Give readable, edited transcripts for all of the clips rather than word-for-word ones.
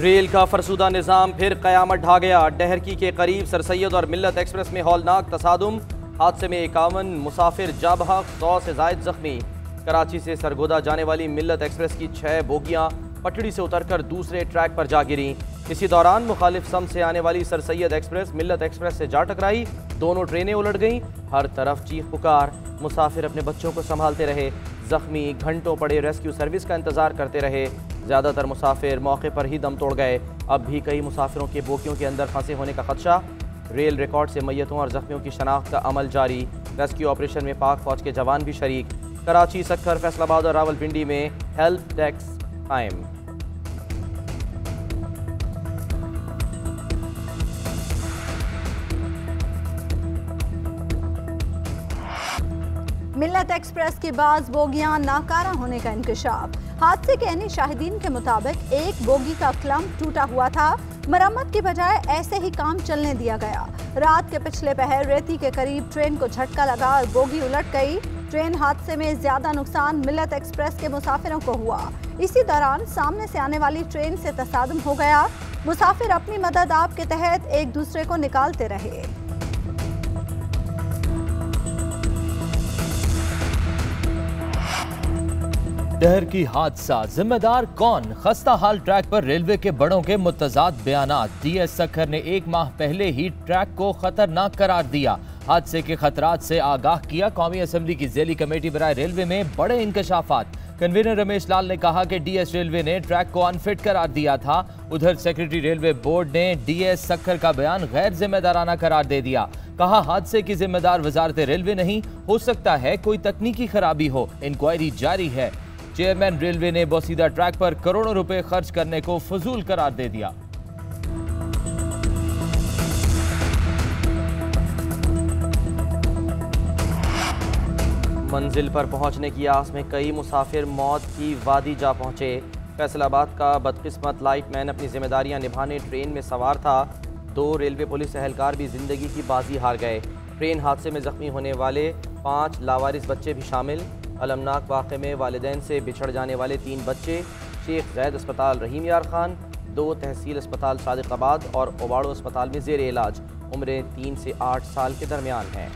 Rail का फरसुदा निज़ाम फिर क़यामत ढा गया। डहरकी के करीब सर सैयद और मिल्लत एक्सप्रेस में हौलनाक तसादुम। हादसे में 51 मुसाफिर जा बहक, 100 से ज़ायद जख्मी। कराची से सरगोदा जाने वाली मिल्लत एक्सप्रेस की 6 बोगियां पटड़ी से उतरकर दूसरे ट्रैक पर जा गिरी। इसी दौरान मुखालिफ सम से आने वाली सर सैयद एक्सप्रेस मिल्लत एक्सप्रेस से जा टकराई। दोनों ट्रेनें उलट गईं। हर तरफ चीख पुकार। मुसाफिर अपने बच्चों को संभालते रहे। जख्मी घंटों पड़े रेस्क्यू सर्विस का इंतजार करते रहे। ज़्यादातर मुसाफिर मौके पर ही दम तोड़ गए। अब भी कई मुसाफिरों के बोगियों के अंदर फंसे होने का खदशा। रेल रिकॉर्ड से मैयतों और जख्मियों की शनाख्त का अमल जारी। रेस्क्यू ऑपरेशन में पाक फौज के जवान भी शरीक। कराची, सक्खर, फैसलाबाद और रावलपिंडी में हेल्प डेस्क कायम। मिल्लत एक्सप्रेस की बाज बोगियां नाकारा होने का इंकशाफ। हादसे के यानी शाहिदीन के मुताबिक एक बोगी का क्लम्प टूटा हुआ था। मरम्मत की बजाय ऐसे ही काम चलने दिया गया। रात के पिछले पहर रेती के करीब ट्रेन को झटका लगा और बोगी उलट गई। ट्रेन हादसे में ज्यादा नुकसान मिल्लत एक्सप्रेस के मुसाफिरों को हुआ। इसी दौरान सामने से आने वाली ट्रेन से तसादुम हो गया। मुसाफिर अपनी मदद आप के तहत एक दूसरे को निकालते रहे। डहर की हादसा, जिम्मेदार कौन? खस्ता हाल ट्रैक पर रेलवे के बड़ों के मुतजाद बयानात। डीएस सक्खर ने 1 माह पहले ही ट्रैक को खतरनाक करार दिया। हादसे के खतरात से आगाह किया। कौमी असम्बली की ज़ेली कमेटी बराए रेलवे में बड़े इंकशाफात। कन्वीनर रमेश लाल ने कहा कि डीएस रेलवे ने ट्रैक को अनफिट करार दिया था। उधर सेक्रेटरी रेलवे बोर्ड ने डीएस सक्खर का बयान गैर जिम्मेदाराना करार दे दिया। कहा हादसे की जिम्मेदार वजारत रेलवे नहीं, हो सकता है कोई तकनीकी खराबी हो। इंक्वायरी जारी है। चेयरमैन रेलवे ने बोसीदा ट्रैक पर करोड़ों रुपए खर्च करने को फजूल करार दे दिया। मंजिल पर पहुंचने की आस में कई मुसाफिर मौत की वादी जा पहुंचे। फैसलाबाद का बदकिस्मत लाइटमैन अपनी जिम्मेदारियां निभाने ट्रेन में सवार था। 2 रेलवे पुलिस एहलकार भी जिंदगी की बाजी हार गए। ट्रेन हादसे में जख्मी होने वाले 5 लावारिस बच्चे भी शामिल। अलमनाक वाक़े में वालिदैन से बिछड़ जाने वाले 3 बच्चे शेख जैद अस्पताल रहीम यार खान, 2 तहसील अस्पताल सादिकाबाद और ओबाड़ो अस्पताल में ज़ेर इलाज। उम्रें 3 से 8 साल के दरमियान हैं।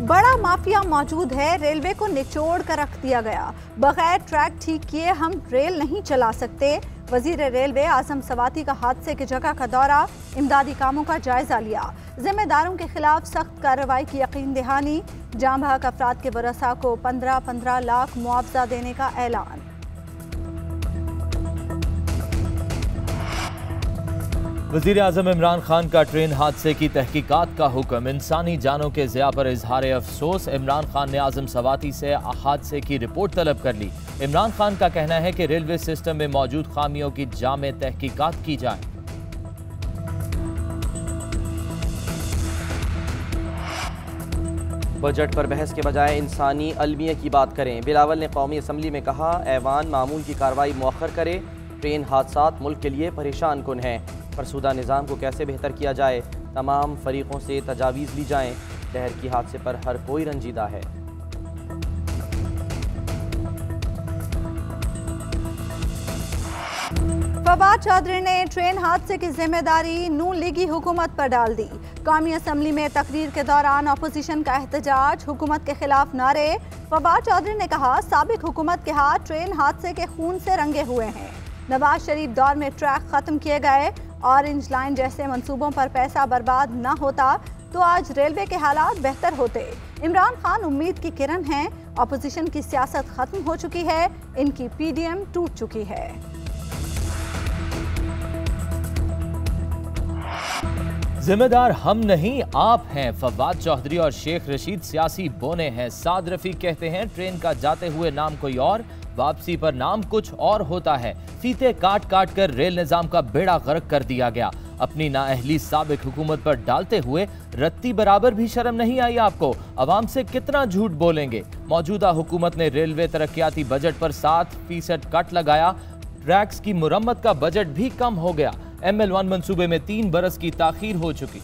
बड़ा माफिया मौजूद है। रेलवे को निचोड़ कर रख दिया गया। बगैर ट्रैक ठीक किए हम रेल नहीं चला सकते। वजीर रेलवे आजम सवाती का हादसे की जगह का दौरा, इमदादी कामों का जायजा लिया। जिम्मेदारों के खिलाफ सख्त कार्रवाई की यकीन दहानी। जाँ बहक अफराद के वरसा को 15-15 लाख मुआवजा देने का ऐलान। वज़ीर आज़म इमरान खान का ट्रेन हादसे की तहकीकात का हुक्म। इंसानी जानों के ज़िया पर इजहार अफसोस। इमरान खान ने आज़म सवाती से हादसे की रिपोर्ट तलब कर ली। इमरान खान का कहना है कि रेलवे सिस्टम में मौजूद खामियों की जामे तहकीकात की जाए। बजट पर बहस के बजाय इंसानी अलमिया की बात करें। बिलावल ने कौमी असम्बली में कहा, ऐवान मामूल की कार्रवाई मौखर करे। ट्रेन हादसात मुल्क के लिए परेशान कुन हैं। फरसुदा निज़ाम को कैसे बेहतर किया जाए, तमाम फरीकों से तजावीज़ ली जाएँ। डहर की हादसे पर हर कोई रंजीदा है। फवाद चौधरी ने ट्रेन हादसे की जिम्मेदारी नून लीगी हुकूमत पर डाल दी। कौमी असम्बली में तकरीर के दौरान अपोजिशन का एहतजाज, हुकूमत के खिलाफ नारे। फवाद चौधरी ने कहा, साबिक हुकूमत के हाथ ट्रेन हादसे के खून से रंगे हुए हैं। नवाज शरीफ दौर में ट्रैक खत्म किए गए। ऑरेंज लाइन जैसे मंसूबों पर पैसा बर्बाद न होता तो आज रेलवे के हालात बेहतर होते। इमरान खान उम्मीद की किरण हैं। अपोजिशन की सियासत खत्म हो चुकी है। इनकी पीडीएम टूट चुकी है। जिम्मेदार हम नहीं, आप हैं। फवाद चौधरी और शेख रशीद सियासी बोने हैं। साद रफीक कहते हैं, ट्रेन का जाते हुए नाम कोई और, वापसी पर नाम कुछ और होता है। फीते काट काट कर रेल निजाम का बेड़ा गर्क कर दिया गया। अपनी नाअहली साबिक हुकूमत पर डालते हुए रत्ती बराबर भी शर्म नहीं आई आपको? अवाम से कितना झूठ बोलेंगे? मौजूदा हुकूमत ने रेलवे तरक्याती बजट पर 7% कट लगाया। ट्रैक्स की मुरम्मत का बजट भी कम हो गया। ML1 मंसूबे में 3 बरस की ताखीर हो चुकी।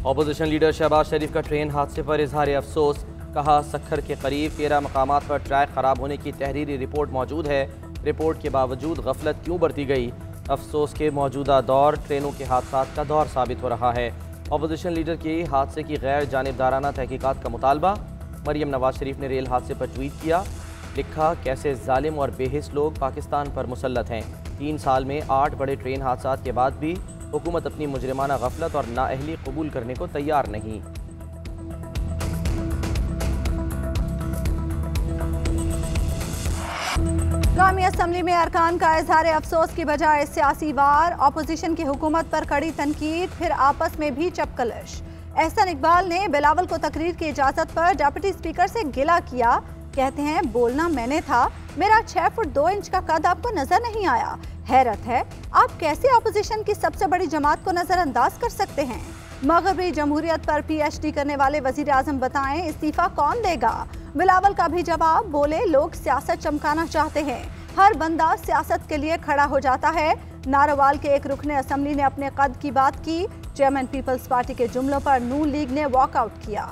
अपोजिशन लीडर शहबाज शरीफ का ट्रेन हादसे पर इजहार अफसोस। कहा सक्खर के करीब 13 मकामात पर ट्रैक ख़राब होने की तहरीरी रिपोर्ट मौजूद है। रिपोर्ट के बावजूद गफलत क्यों बरती गई? अफसोस के मौजूदा दौर ट्रेनों के हादसात का दौर साबित हो रहा है। अपोजिशन लीडर की हादसे की गैर जानिबदाराना तहकीकात का मुतालबा। मरियम नवाज शरीफ ने रेल हादसे पर ट्वीट किया, लिखा कैसे जालिम और बेहिस लोग पाकिस्तान पर मुसल्लत हैं। 3 साल में 8 बड़े ट्रेन हादसात के बाद भी हुकूमत अपनी मुजरिमाना गफलत और नाअहली कबूल करने को तैयार नहीं। कौमी असम्बली में अरकान का इजहार अफसोस की बजाय सियासी वार। अपोजिशन की हुकूमत पर कड़ी तनकीद, फिर आपस में भी चपकलश। एहसन इकबाल ने बिलावल को तकरीर की इजाजत पर डिप्टी स्पीकर से गिला किया। कहते हैं बोलना मैंने था, मेरा 6 फुट 2 इंच का कद आपको नजर नहीं आया। हैरत है, आप कैसे अपोजिशन की सबसे बड़ी जमात को नजरअंदाज कर सकते हैं। मगरबी जमहूरियत पर PhD करने वाले वजीर आजम बताएं इस्तीफा कौन देगा। बिलावल का भी जवाब, बोले लोग सियासत चमकाना चाहते हैं, हर बंदा सियासत के लिए खड़ा हो जाता है। नारोवाल के एक रुकने असम्बली ने अपने कद की बात की। चेयरमैन पीपल्स पार्टी के जुमलों पर नून लीग ने वॉकआउट किया।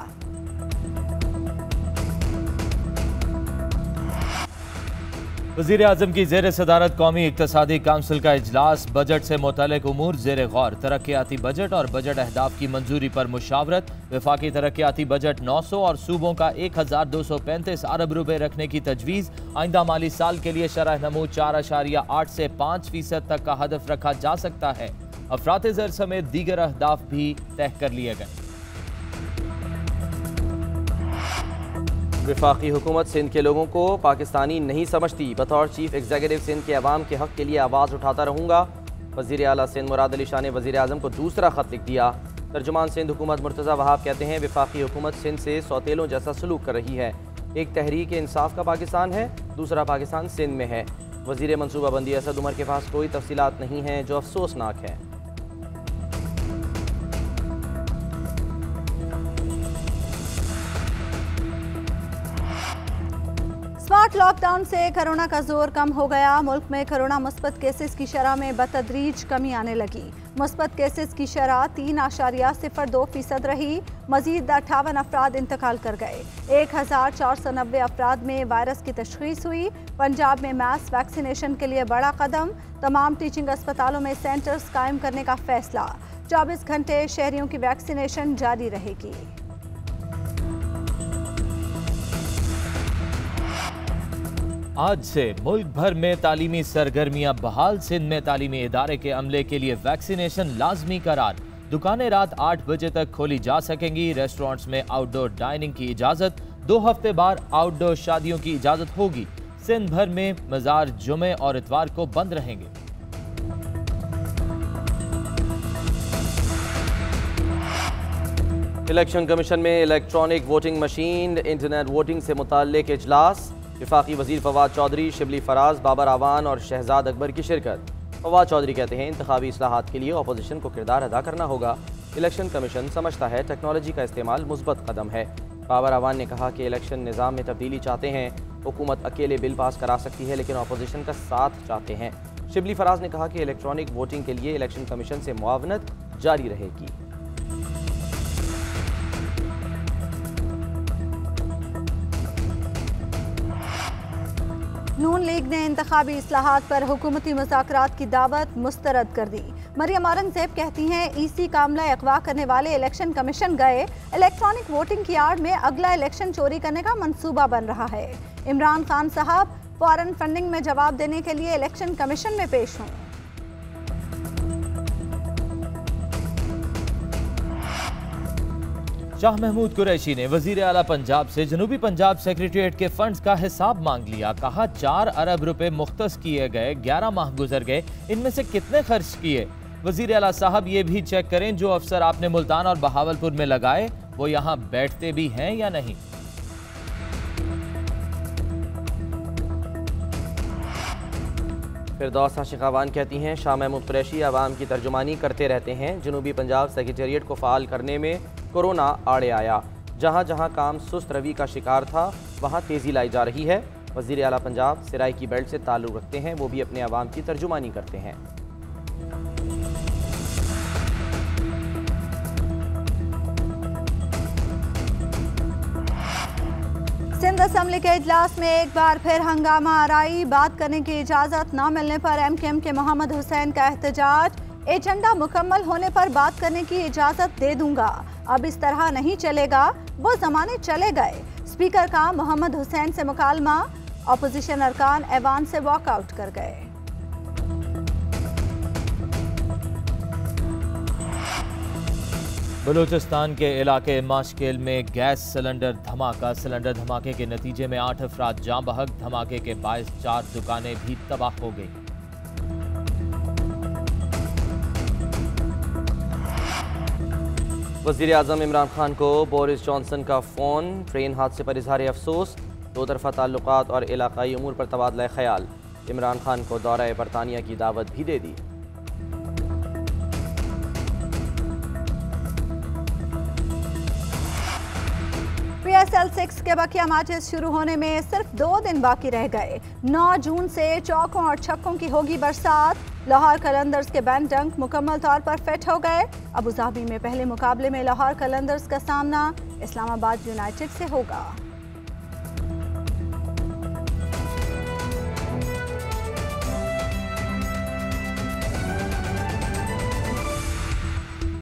वज़ीर आज़म की ज़ेर सदारत कौमी इक़्तिसादी काउंसिल का इजलास। बजट से मुतल्लिक़ उमूर ज़ेर गौर। तरक्याती बजट और बजट अहदाफ की मंजूरी पर मुशावरत। वफाकी तरक्याती बजट 900 और सूबों का 1235 अरब रुपए रखने की तजवीज़। आइंदा माली साल के लिए शरह नमू 4.8 से 5% तक का हदफ रखा जा सकता है। अफरात ज़र समेत दीगर अहदाफ भी तय कर लिए गए। वफाकी हुकूमत सिंध के लोगों को पाकिस्तानी नहीं समझती। बतौर चीफ एग्जीक्यूटिव सिंध के अवाम के हक़ के लिए आवाज़ उठाता रहूँगा। वज़ीर आला सिंध मुराद अली शाह ने वज़ीर आज़म को दूसरा ख़त लिख दिया। तर्जुमान सिंध हुकूमत मुर्तज़ा वहाब कहते हैं वफाकी हुकूमत सिंध से सौतेलों जैसा सलूक कर रही है। एक तहरीक इंसाफ का पाकिस्तान है, दूसरा पाकिस्तान सिंध में है। वज़ीर मनसूबाबंदी असद उमर के पास कोई तफसीलात नहीं हैं, जो अफसोसनाक है। स्मार्ट लॉकडाउन से कोरोना का जोर कम हो गया। मुल्क में कोरोना मुस्बत केसेस की शरह में बतदरीज कमी आने लगी। मुस्बत केसेस की शरह 3.02% रही। मजीद 58 अफराद इंतकाल कर गए। 1490 अफराद में वायरस की तशखीस हुई। पंजाब में मास वैक्सीनेशन के लिए बड़ा कदम। तमाम टीचिंग अस्पतालों में सेंटर्स कायम करने का फैसला। 24 घंटे शहरियों की वैक्सीनेशन जारी रहेगी। आज से मुल्क भर में तालीमी सरगर्मियां बहाल। सिंध में तालीमी इदारे के अमले के लिए वैक्सीनेशन लाजमी करार। दुकानें रात 8 बजे तक खोली जा सकेंगी। रेस्टोरेंट्स में आउटडोर डाइनिंग की इजाज़त। 2 हफ्ते बाद आउटडोर शादियों की इजाज़त होगी। सिंध भर में मज़ार जुमे और इतवार को बंद रहेंगे। इलेक्शन कमीशन में electronic voting machine, internet voting से मुताल्लिक इजलास। वफाकी वज़ीर फवाद चौधरी, शिबली फराज, बाबर आवान और शहजाद अकबर की शिरकत। फवाद चौधरी कहते हैं इंतखाबी इस्लाहात के लिए अपोजिशन को किरदार अदा करना होगा। इलेक्शन कमीशन समझता है टेक्नोलॉजी का इस्तेमाल मुस्बत कदम है। बाबर आवान ने कहा कि इलेक्शन निज़ाम में तब्दीली चाहते हैं। हुकूमत अकेले बिल पास करा सकती है, लेकिन अपोजिशन का साथ चाहते हैं। शिबली फराज ने कहा कि इलेक्ट्रॉनिक वोटिंग के लिए इलेक्शन कमीशन से मुआवनत जारी रहेगी। नून लीग ने इंतखाबी इस्लाहात पर हुकूमती मुज़ाकरात की दावत मुस्तरद कर दी। मरियम औरंगज़ेब कहती हैं EC का अमला अगवा करने वाले इलेक्शन कमीशन गए। इलेक्ट्रॉनिक वोटिंग की आड़ में अगला इलेक्शन चोरी करने का मंसूबा बन रहा है। इमरान खान साहब फॉरेन फंडिंग में जवाब देने के लिए इलेक्शन कमीशन में पेश हों। शाह महमूद कुरैशी ने वजीर आला पंजाब से जनूबी पंजाब सेक्रेटेरिएट के फंड्स का हिसाब मांग लिया। कहा 4 अरब रुपए मुख्तस किए गए, 11 माह गुजर गए, इनमें से कितने खर्च किए। वजीर आला साहब ये भी चेक करें जो अफसर आपने मुल्तान और बहावलपुर में लगाए वो यहाँ बैठते भी हैं या नहीं। फिरदौस आशिकावान कहती हैं शाह महमूद कुरैशी आवाम की तर्जुमानी करते रहते हैं। जनूबी पंजाब सेक्रेटेरिएट को फ़ाल करने में कोरोना आड़े आया। जहाँ जहाँ काम सुस्त रवि का शिकार था वहाँ तेज़ी लाई जा रही है। वज़ीर आला पंजाब सिराई की बेल्ट से ताल्लुक़ रखते हैं, वो भी अपने आवाम की तर्जुमानी करते हैं। सिंध असम्बली के इजलास में एक बार फिर हंगामा आराई। बात करने की इजाज़त न मिलने पर MKM के मोहम्मद हुसैन का एहतजाज। एजेंडा मुकम्मल होने पर बात करने की इजाज़त दे दूंगा, अब इस तरह नहीं चलेगा, वो ज़माने चले गए। स्पीकर का मोहम्मद हुसैन से मुकालमा। अपोजिशन अरकान ऐवान से वॉकआउट कर गए। बलूचिस्तान के इलाके माशकेल में गैस सिलेंडर धमाका। सिलेंडर धमाके के नतीजे में 8 अफराद जाँ बहक। धमाके के बायस 4 दुकानें भी तबाह हो गई। वज़ीर आज़म इमरान खान को बोरिस जॉनसन का फ़ोन। ट्रेन हादसे पर इजहार अफसोस। दो तरफ़ा ताल्लुकात और इलाकाई उमूर पर तबादला ख्याल। इमरान खान को दौरा बरतानिया की दावत भी दे दी। PSL 6 के बकिया मैचेस शुरू होने में सिर्फ 2 दिन बाकी रह गए। 9 जून से चौकों और छक्कों की होगी बरसात। लाहौर कलंदर्स के बैन डंक मुकम्मल तौर पर फिट हो गए। अबू धाबी में पहले मुकाबले में लाहौर कलंदर्स का सामना इस्लामाबाद यूनाइटेड से होगा।